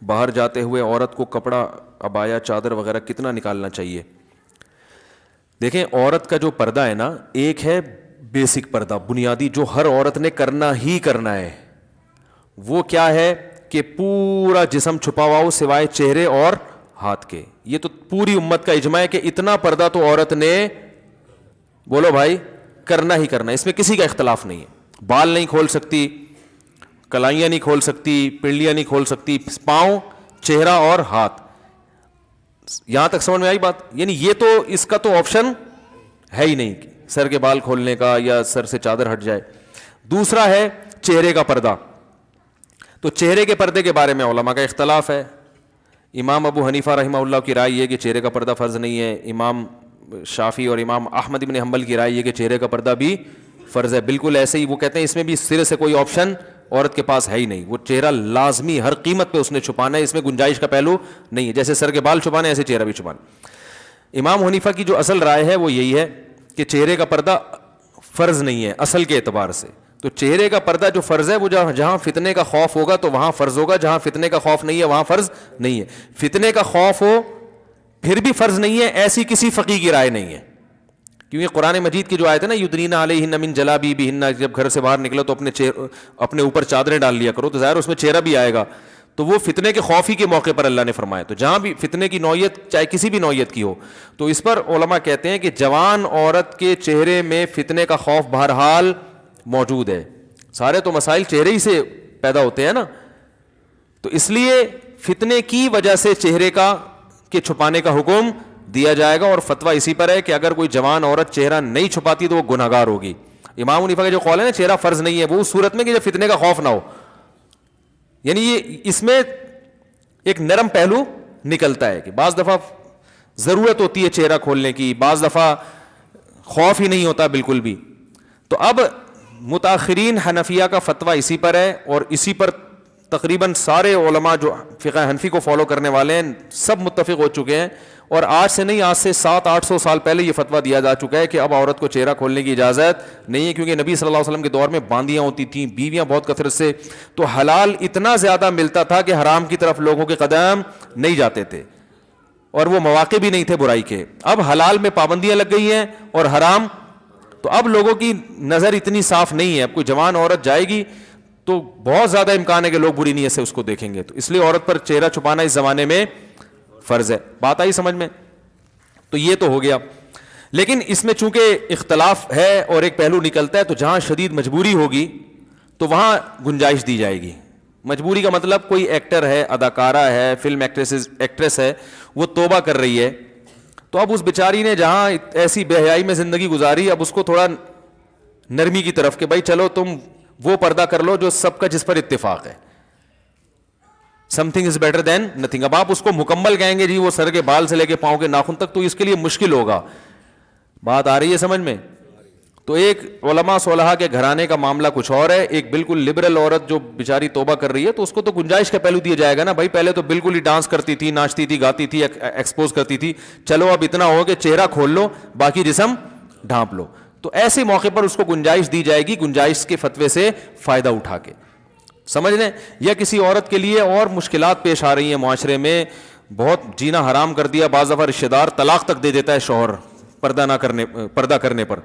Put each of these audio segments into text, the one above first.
باہر جاتے ہوئے عورت کو کپڑا, عبایا, چادر وغیرہ کتنا نکالنا چاہیے؟ دیکھیں عورت کا جو پردہ ہے نا, ایک ہے بیسک پردہ, بنیادی, جو ہر عورت نے کرنا ہی کرنا ہے. وہ کیا ہے کہ پورا جسم چھپا ہوا ہو سوائے چہرے اور ہاتھ کے. یہ تو پوری امت کا اجماع ہے کہ اتنا پردہ تو عورت نے, بولو بھائی, کرنا ہی کرنا ہے, اس میں کسی کا اختلاف نہیں ہے. بال نہیں کھول سکتی, کلائیاں نہیں کھول سکتی, پنڈلیاں نہیں کھول سکتی, پاؤں, چہرہ اور ہاتھ. یہاں تک سمجھ میں آئی بات؟ یعنی یہ تو اس کا تو آپشن ہے ہی نہیں سر کے بال کھولنے کا یا سر سے چادر ہٹ جائے. دوسرا ہے چہرے کا پردہ. تو چہرے کے پردے کے بارے میں علماء کا اختلاف ہے. امام ابو حنیفہ رحمہ اللہ کی رائے یہ کہ چہرے کا پردہ فرض نہیں ہے. امام شافعی اور امام احمد بن حنبل کی رائے یہ کہ چہرے کا پردہ بھی فرض ہے. بالکل ایسے ہی وہ کہتے ہیں اس میں بھی سرے سے کوئی آپشن عورت کے پاس ہے ہی نہیں. وہ چہرہ لازمی ہر قیمت پہ اس نے چھپانا ہے, اس میں گنجائش کا پہلو نہیں ہے. جیسے سر کے بال چھپانے ایسے چہرہ بھی چھپانا. امام حنیفہ کی جو اصل رائے ہے وہ یہی ہے کہ چہرے کا پردہ فرض نہیں ہے اصل کے اعتبار سے. تو چہرے کا پردہ جو فرض ہے وہ جہاں فتنے کا خوف ہوگا تو وہاں فرض ہوگا, جہاں فتنے کا خوف نہیں ہے وہاں فرض نہیں ہے. فتنے کا خوف ہو پھر بھی فرض نہیں ہے, ایسی کسی فقیہ کی رائے نہیں ہے. کیونکہ قرآن مجید کی جو آیت ہے نا, یدنین علیہن من جلابیبہن, جب گھر سے باہر نکلو تو اپنے اوپر چادریں ڈال لیا کرو, تو ظاہر اس میں چہرہ بھی آئے گا. تو وہ فتنے کے خوف ہی کے موقع پر اللہ نے فرمایا. تو جہاں بھی فتنے کی نوعیت چاہے کسی بھی نوعیت کی ہو, تو اس پر علماء کہتے ہیں کہ جوان عورت کے چہرے میں فتنے کا خوف بہرحال موجود ہے. سارے تو مسائل چہرے ہی سے پیدا ہوتے ہیں نا, تو اس لیے فتنے کی وجہ سے چہرے کے چھپانے کا حکم دیا جائے گا. اور فتویٰ اسی پر ہے کہ اگر کوئی جوان عورت چہرہ نہیں چھپاتی تو وہ گنہگار ہوگی. امام حنیفہ کا جو قول ہے نا چہرہ فرض نہیں ہے, وہ اس صورت میں کہ جب فتنے کا خوف نہ ہو. یعنی یہ اس میں ایک نرم پہلو نکلتا ہے کہ بعض دفعہ ضرورت ہوتی ہے چہرہ کھولنے کی, بعض دفعہ خوف ہی نہیں ہوتا بالکل بھی. تو اب متاخرین حنفیہ کا فتویٰ اسی پر ہے, اور اسی پر تقریباً سارے علماء جو فقہ حنفی کو فالو کرنے والے ہیں سب متفق ہو چکے ہیں. اور آج سے نہیں, آج سے 700-800 سال پہلے یہ فتویٰ دیا جا چکا ہے کہ اب عورت کو چہرہ کھولنے کی اجازت نہیں ہے. کیونکہ نبی صلی اللہ علیہ وسلم کے دور میں باندیاں ہوتی تھیں, بیویاں بہت کثرت سے, تو حلال اتنا زیادہ ملتا تھا کہ حرام کی طرف لوگوں کے قدم نہیں جاتے تھے, اور وہ مواقع بھی نہیں تھے برائی کے. اب حلال میں پابندیاں لگ گئی ہیں اور حرام, تو اب لوگوں کی نظر اتنی صاف نہیں ہے. اب کوئی جوان عورت جائے گی تو بہت زیادہ امکان ہے کہ لوگ بری نیت سے اس کو دیکھیں گے. تو اس لیے عورت پر چہرہ چھپانا اس زمانے میں فرض ہے. بات آئی سمجھ میں؟ تو یہ تو ہو گیا. لیکن اس میں چونکہ اختلاف ہے اور ایک پہلو نکلتا ہے, تو جہاں شدید مجبوری ہوگی تو وہاں گنجائش دی جائے گی. مجبوری کا مطلب کوئی ایکٹر ہے, اداکارہ ہے, فلم ایکٹریس ہے, وہ توبہ کر رہی ہے, تو اب اس بیچاری نے جہاں ایسی بے حیائی میں زندگی گزاری, اب اس کو تھوڑا نرمی کی طرف کہ بھائی چلو تم وہ پردہ کر لو جو سب کا جس پر اتفاق ہے. Some thing is better than nothing. اب آپ اس کو مکمل کہیں گے جی وہ سر کے بال سے لے کے پاؤں کے ناخن تک, تو اس کے لیے مشکل ہوگا. بات آ رہی ہے سمجھ میں؟ تو ایک علماء صلحاء کے گھرانے کا معاملہ کچھ اور ہے, ایک بالکل لبرل عورت جو بیچاری توبہ کر رہی ہے, تو اس کو تو گنجائش کا پہلو دیا جائے گا نا. بھائی پہلے تو بالکل ہی ڈانس کرتی تھی, ناچتی تھی, گاتی تھی, ایکسپوز کرتی تھی, چلو اب اتنا ہو کہ چہرہ کھول لو, باقی جسم ڈھانپ لو. تو ایسے موقع پر اس کو گنجائش دی جائے گی, گنجائش کے فتوے سے فائدہ اٹھا کے. سمجھ لیں؟ یا کسی عورت کے لیے اور مشکلات پیش آ رہی ہیں معاشرے میں, بہت جینا حرام کر دیا, بعض دفعہ رشتہ دار طلاق تک دے دیتا ہے شوہر پردہ کرنے پر.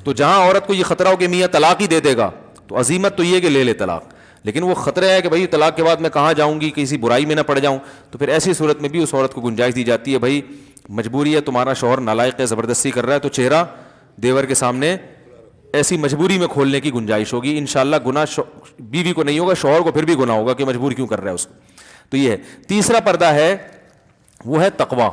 تو جہاں عورت کو یہ خطرہ ہو کہ میاں طلاق ہی دے دے گا, تو عزیمت تو یہ کہ لے لے طلاق. لیکن وہ خطرہ ہے کہ بھائی طلاق کے بعد میں کہاں جاؤں گی, کسی برائی میں نہ پڑ جاؤں. تو پھر ایسی صورت میں بھی اس عورت کو گنجائش دی جاتی ہے, بھائی مجبوری ہے, تمہارا شوہر نالائق ہے, زبردستی کر رہا ہے, تو چہرہ دیور کے سامنے ایسی مجبوری میں کھولنے کی گنجائش ہوگی. انشاءاللہ گناہ بیوی کو نہیں ہوگا, شوہر کو پھر بھی گناہ ہوگا کہ مجبور کیوں کر رہا ہے اس کو. تو یہ ہے. تیسرا پردہ ہے وہ ہے تقوی.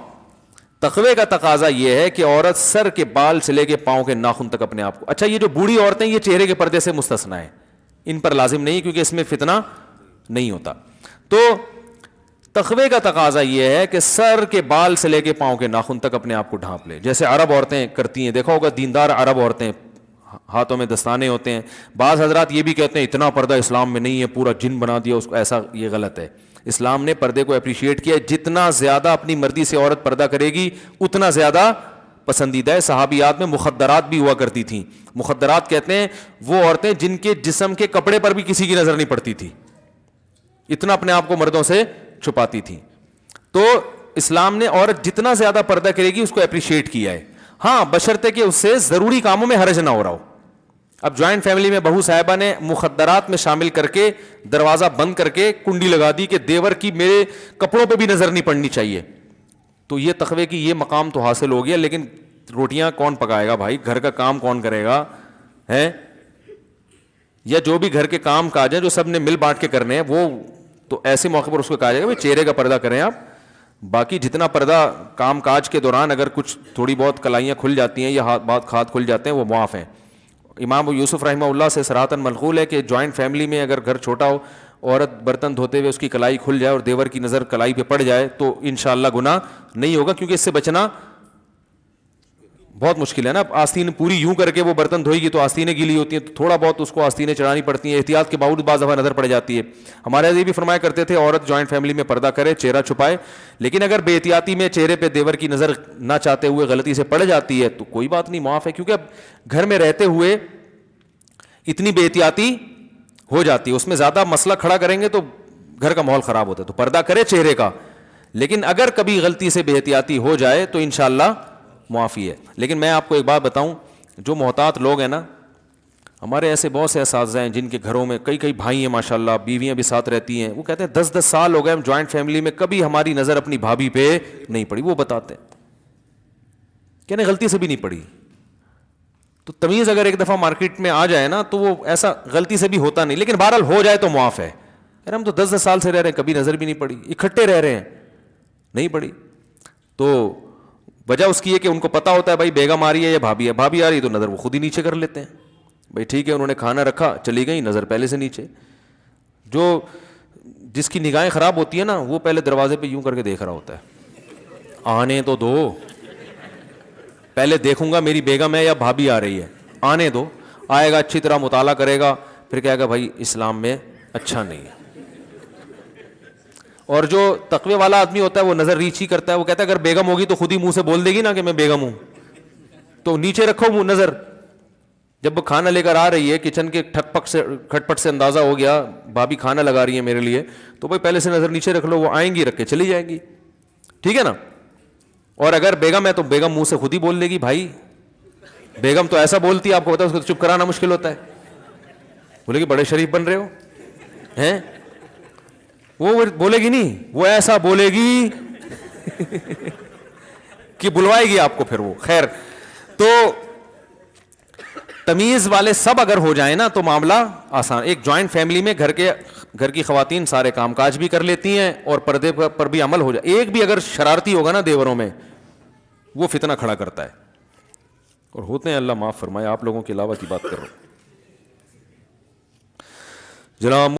تقوی کا تقاضا یہ ہے کہ عورت سر کے بال سے لے کے پاؤں کے ناخن تک اپنے آپ کو, اچھا یہ جو بوڑھی عورتیں یہ چہرے کے پردے سے مستثنی ہیں, ان پر لازم نہیں کیونکہ اس میں فتنہ نہیں ہوتا. تو تقوی کا تقاضا یہ ہے کہ سر کے بال سے لے کے پاؤں کے ناخن تک اپنے آپ کو ڈھانپ لے, جیسے عرب عورتیں کرتی ہیں. دیکھا ہوگا دیندار عرب عورتیں, ہاتھوں میں دستانے ہوتے ہیں. بعض حضرات یہ بھی کہتے ہیں اتنا پردہ اسلام میں نہیں ہے, پورا جن بنا دیا اس کو, ایسا یہ غلط ہے. اسلام نے پردے کو اپریشیٹ کیا ہے, جتنا زیادہ اپنی مرضی سے عورت پردہ کرے گی اتنا زیادہ پسندیدہ ہے. صحابیات میں مخدرات بھی ہوا کرتی تھیں. مخدرات کہتے ہیں وہ عورتیں جن کے جسم کے کپڑے پر بھی کسی کی نظر نہیں پڑتی تھی, اتنا اپنے آپ کو مردوں سے چھپاتی تھیں. تو اسلام نے عورت جتنا زیادہ پردہ کرے گی اس کو اپریشیٹ کیا ہے, ہاں بشرطے کہ اس سے ضروری کاموں میں حرج نہ ہو رہا ہو. اب جوائنٹ فیملی میں بہو صاحبہ نے مخدرات میں شامل کر کے دروازہ بند کر کے کنڈی لگا دی کہ دیور کی میرے کپڑوں پہ بھی نظر نہیں پڑنی چاہیے, تو یہ تقوی کی یہ مقام تو حاصل ہو گیا, لیکن روٹیاں کون پکائے گا بھائی, گھر کا کام کون کرے گا ہے, یا جو بھی گھر کے کام کاج ہیں جو سب نے مل بانٹ کے کرنے ہیں, وہ تو ایسے موقع پر اس کو کہا جائے گا بھائی چہرے کا پردہ کریں آپ, باقی جتنا پردہ کام کاج کے دوران اگر کچھ تھوڑی بہت کلائیاں کھل جاتی ہیں یا ہاتھ کھل جاتے ہیں وہ معاف ہیں. امام یوسف رحمہ اللہ سے صراحتاً منقول ہے کہ جوائنٹ فیملی میں اگر گھر چھوٹا ہو, عورت برتن دھوتے ہوئے اس کی کلائی کھل جائے اور دیور کی نظر کلائی پہ پڑ جائے تو انشاءاللہ گناہ نہیں ہوگا, کیونکہ اس سے بچنا بہت مشکل ہے نا. اب آستین پوری یوں کر کے وہ برتن دھوئے گی تو آستینیں گیلی ہوتی ہیں, تو تھوڑا بہت اس کو آستینیں چڑھانی پڑتی ہیں, احتیاط کے باوجود بعض دفعہ نظر پڑ جاتی ہے. ہمارے یہ بھی فرمایا کرتے تھے عورت جوائنٹ فیملی میں پردہ کرے, چہرہ چھپائے, لیکن اگر بے احتیاطی میں چہرے پہ دیور کی نظر نہ چاہتے ہوئے غلطی سے پڑ جاتی ہے تو کوئی بات نہیں, معاف ہے, کیونکہ اب گھر میں رہتے ہوئے اتنی بے احتیاطی ہو جاتی ہے, اس میں زیادہ مسئلہ کھڑا کریں گے تو گھر کا ماحول خراب ہوتا ہے. تو پردہ کرے چہرے کا, لیکن اگر کبھی غلطی سے بے احتیاطی ہو جائے تو انشاءاللہ معافی ہے. لیکن میں آپ کو ایک بات بتاؤں, جو محتاط لوگ ہیں نا, ہمارے ایسے بہت سے اساتذہ ہیں جن کے گھروں میں کئی بھائی ہیں ماشاءاللہ, بیویاں بھی ساتھ رہتی ہیں, وہ کہتے ہیں 10 سال ہو گئے ہم جوائنٹ فیملی میں کبھی ہماری نظر اپنی بھابھی پہ نہیں پڑی. وہ بتاتے ہیں کہ غلطی سے بھی نہیں پڑی. تو تمیز اگر ایک دفعہ مارکیٹ میں آ جائے نا تو وہ ایسا غلطی سے بھی ہوتا نہیں, لیکن بہرحال ہو جائے تو معاف ہے. یار ہم تو 10 سال سے رہ رہے ہیں, کبھی نظر بھی نہیں پڑی, اکٹھے رہ رہے ہیں نہیں پڑی. تو وجہ اس کی ہے کہ ان کو پتا ہوتا ہے بھائی بیگم آ رہی ہے یا بھابھی ہے, بھابھی آ رہی ہے تو نظر وہ خود ہی نیچے کر لیتے ہیں, بھائی ٹھیک ہے انہوں نے کھانا رکھا چلی گئی, نظر پہلے سے نیچے. جو جس کی نگاہیں خراب ہوتی ہیں نا وہ پہلے دروازے پہ یوں کر کے دیکھ رہا ہوتا ہے, آنے تو دو, پہلے دیکھوں گا میری بیگم ہے یا بھابھی آ رہی ہے, آنے دو. آئے گا اچھی طرح مطالعہ کرے گا, پھر کہے گا بھائی اسلام میں اچھا نہیں ہے. اور جو تقوی والا آدمی ہوتا ہے وہ نظر ریچ ہی کرتا ہے, وہ کہتا ہے اگر بیگم ہوگی تو خود ہی منہ سے بول دے گی نا کہ میں بیگم ہوں, تو نیچے رکھو وہ نظر. جب وہ کھانا لے کر آ رہی ہے کچن کے کھٹ پٹ سے اندازہ ہو گیا بھابھی کھانا لگا رہی ہے میرے لیے, تو بھائی پہلے سے نظر نیچے رکھ لو, وہ آئیں گی رکھ کے چلی جائیں گی, ٹھیک ہے نا. اور اگر بیگم ہے تو بیگم منہ سے خود ہی بول دے گی, بھائی بیگم تو ایسا بولتی ہے, آپ کو پتا ہے اس کو چپ کرانا مشکل ہوتا ہے. بولے گی بڑے شریف بن رہے ہو ہیں, وہ بولے گی نہیں, وہ ایسا بولے گی کہ بلوائے گی آپ کو پھر وہ. خیر, تو تمیز والے سب اگر ہو جائیں نا تو معاملہ آسان. ایک جوائنٹ فیملی میں گھر کی خواتین سارے کام کاج بھی کر لیتی ہیں اور پردے پر بھی عمل ہو جائے. ایک بھی اگر شرارتی ہوگا نا دیوروں میں, وہ فتنہ کھڑا کرتا ہے, اور ہوتے ہیں, اللہ معاف فرمائے, آپ لوگوں کے علاوہ کی بات کر رہا ہوں جناب.